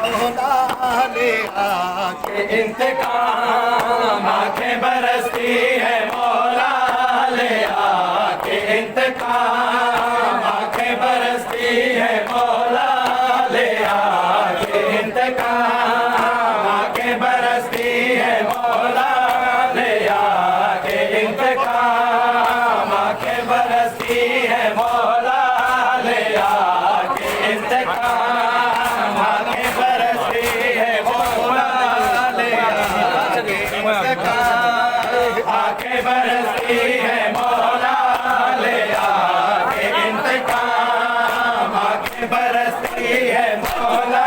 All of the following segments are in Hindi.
मौला ले आके इंतकाम आंखें बरसती है मौला ले आके इंतकाम आंखें बरसती है मौला ले आके इंतकाम आंखें बरसती है मौला ले आके इंतकाम आंखें बरसती है मौला ले आके इंतकाम आंखें बरसती है मौला ले आके इंतकाम आंखें बरसती है मौला ले आके इंतकाम आंखें बरसती है मौला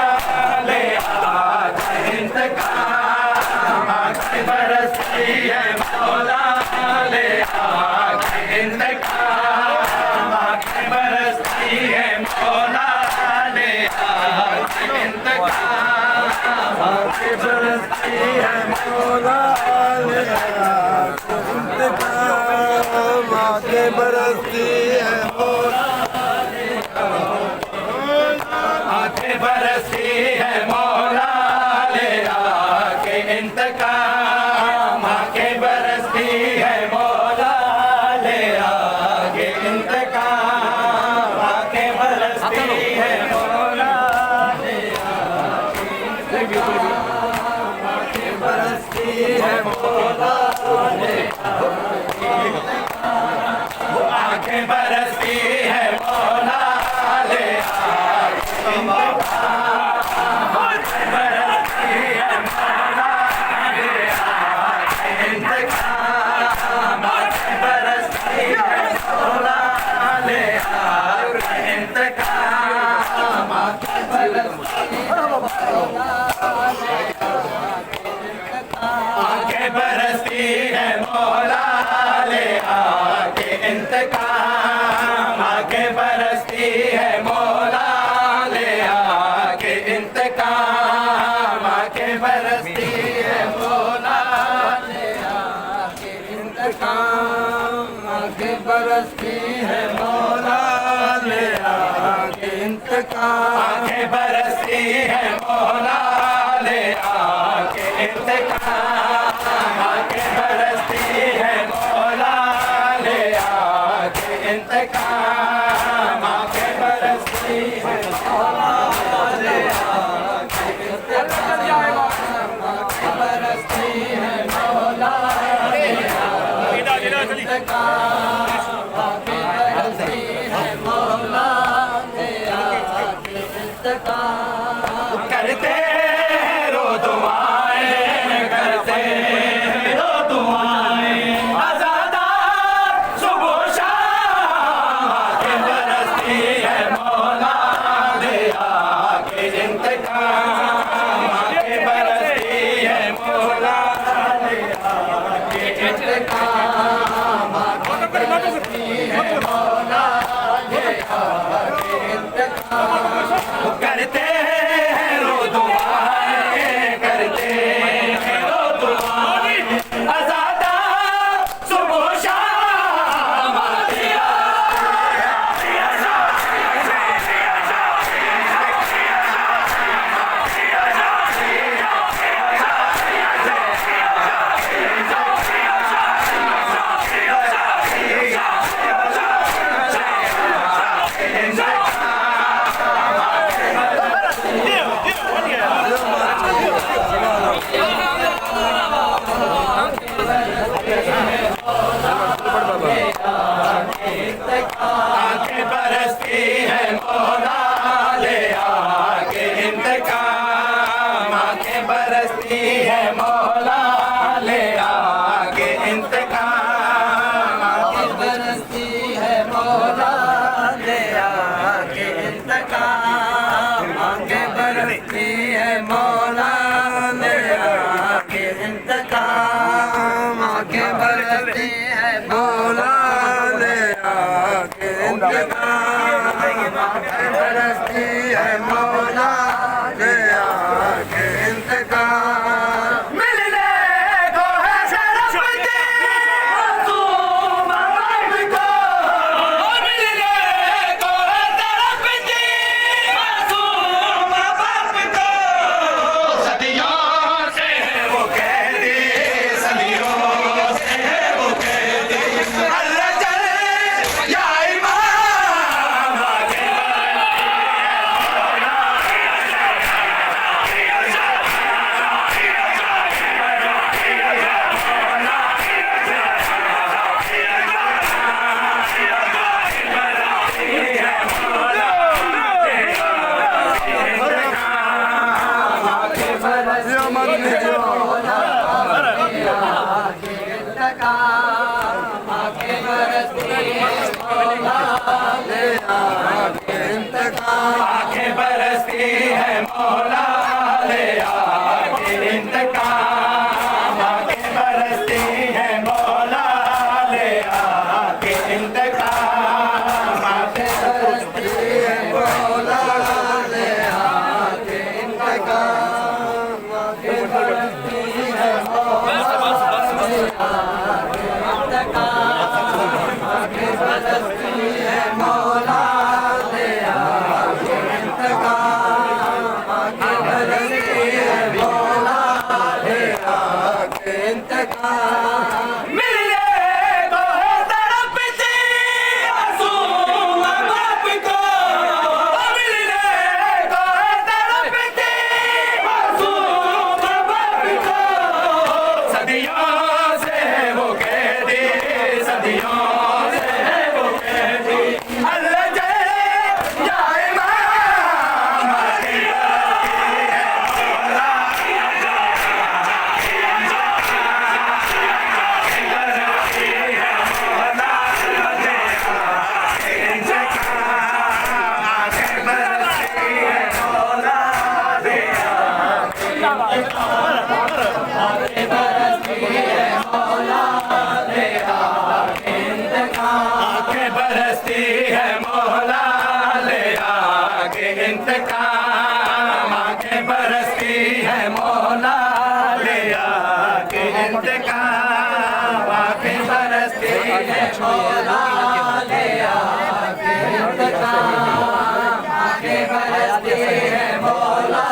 ले आके इंतकाम आंखें बरसती है मौला ले आके इंतकाम आंखें बरसती है मौला ले आके इंतकाम आंखें बरसती है मौला ले आके इंतकाम आंखें बरसती है मौला आंखें बरसती है मौला ले आके इंतकाम आंखें बरसती है मौला ले आके इंतकाम आंखें बरसती है मौला ले आके इंतकाम आंखें बरसती है मौला ले आंखें बरसती है मौला ले आके इंतकाम आंखें बरसती है मौला ले आके इंतकाम आंखें बरसती है मौला ले आके इंतकाम आंखें बरसती है मौला आंखें बरसती है मौला ले आके इंतकाम आंखें बरसती है मौला ले आके इंतकाम आंखें बरसती है मौला ले आके इंतकाम आंखें बरसती है मौला ले आके इंतकाम आंखें बरसती है मौला ले आके इंतकाम आंखें बरसती है मौला ले आके इंतकाम आंखें बरसती है मौला ले आके इंतकाम आंखें बरसती है मौला ले आके इंतकाम आंखें बरसती है मौला ले आके इंतकाम करते रो दुआएं करते रो दुआएं आज़ादार सुबह शाम आंखें बरसती है मौला ले आके इंतकाम आंखें बरसती है मौला ले आके इंतकाम आंखें बरसती है मौला ले आके इंतकाम करते रो दुआएं करते रो दुआएं मन जो आके बरसती है मौला ले आके इंतकाम आके बरसती है मौला ले आके इंतकाम आके बरसती है मौला ले आके इंतकाम आके बरसती है मौला ले आके इंतकाम आके बरसती है मौला ले आके आके बरसती है मौला ले आके इंतकाम आके बरसती है मौला ले आके इंतकाम मिलने को है तड़पती मासूम बाप को मिलने को है तड़पती मासूम बाप को सदियों से वो कहती सदियों से वो कहती अल्लाह जाए माम आके बरसती है मौला ले आके आके बरसती है मौला ले आके इंतकाम आके बरसती है मौला ले आके इंतकाम आके बरसती है मौला ले आके इंतकाम आके बरसती है मौला ले आके इंतकाम आके बरसती है मौला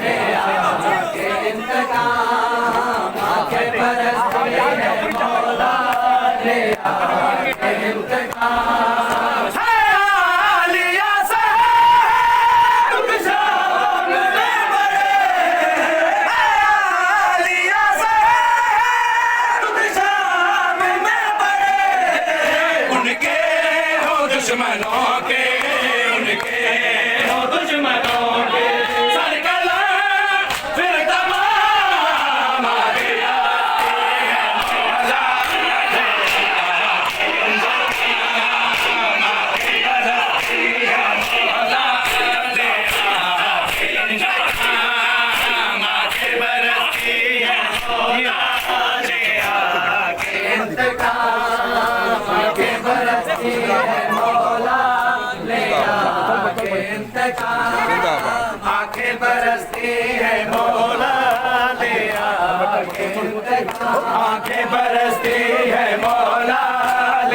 ले आके इंतकाम आके बरसती है मौला ले आके इंतकाम लिया साहब शाम में बड़े लिया साहब शाम में बड़े उनके हो दुश्मनों के उनके हो दुश्मनों के सरकला फिर तमाम आ गया आके बरसती है मौला ले आके इंतकाम आके बरसती है मौला ले आके इंतकाम आके बरसती है मौला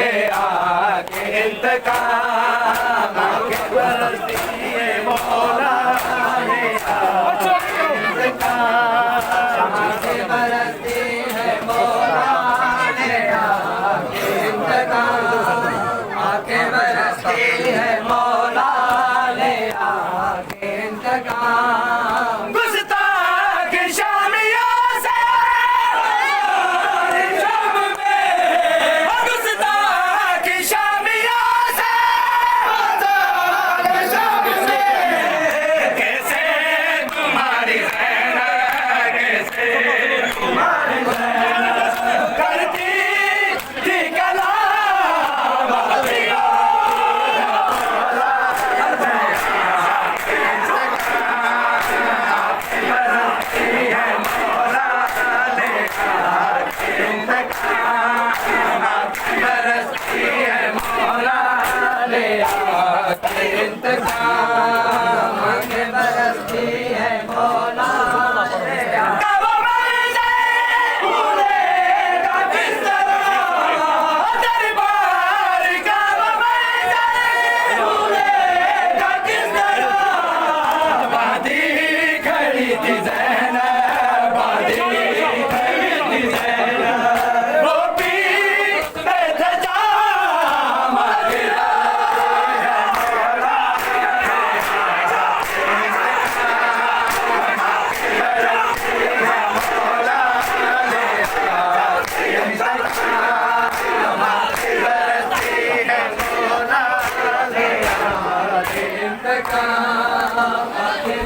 ले आके इंतकाम आके बरसती है मौला ले आके इंतकाम आके बरसती है मौला ले आके इंतकाम आके बरसती है मौला ले आके इंतकाम गुस्ताख शामियों से शाम में गुस्ताख शामियों से शाम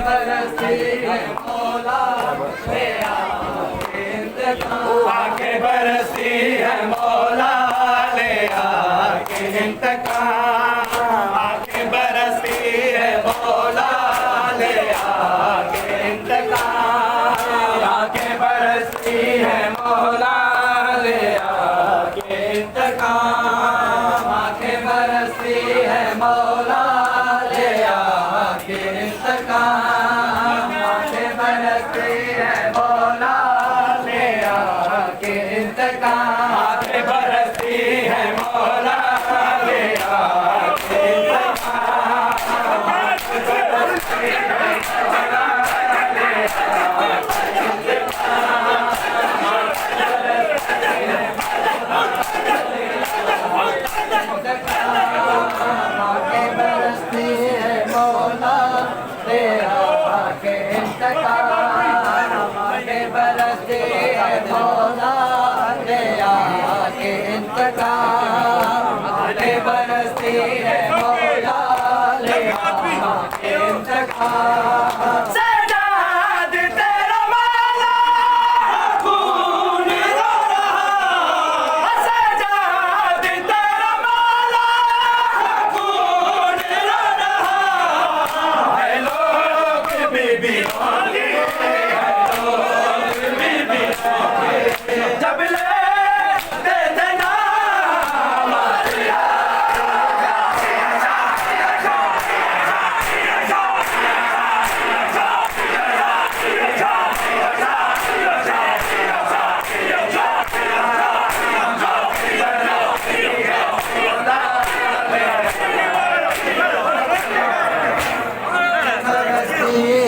बरसती है मौला ले आके इंतकाम आके बरसती है मौला ले आके इंतकाम आके बरसती है मौला ले आके इंतकाम आके बरसती है मौला ले आके इंतकाम आके बरसती है मौला ले आके इंतकाम आके बरसती है मौला ले आके इंतकाम आके बरसती है मौला ले आके आके बरसती है मौला ले आके इंतकाम आके बरसती है मौला ले आके इंतकाम आके बरसती है मौला ले आके इंतकाम सजाद तेरा माला खून रो रहा सजाद तेरा माला खून रो रहा है लोग बीबी जब ले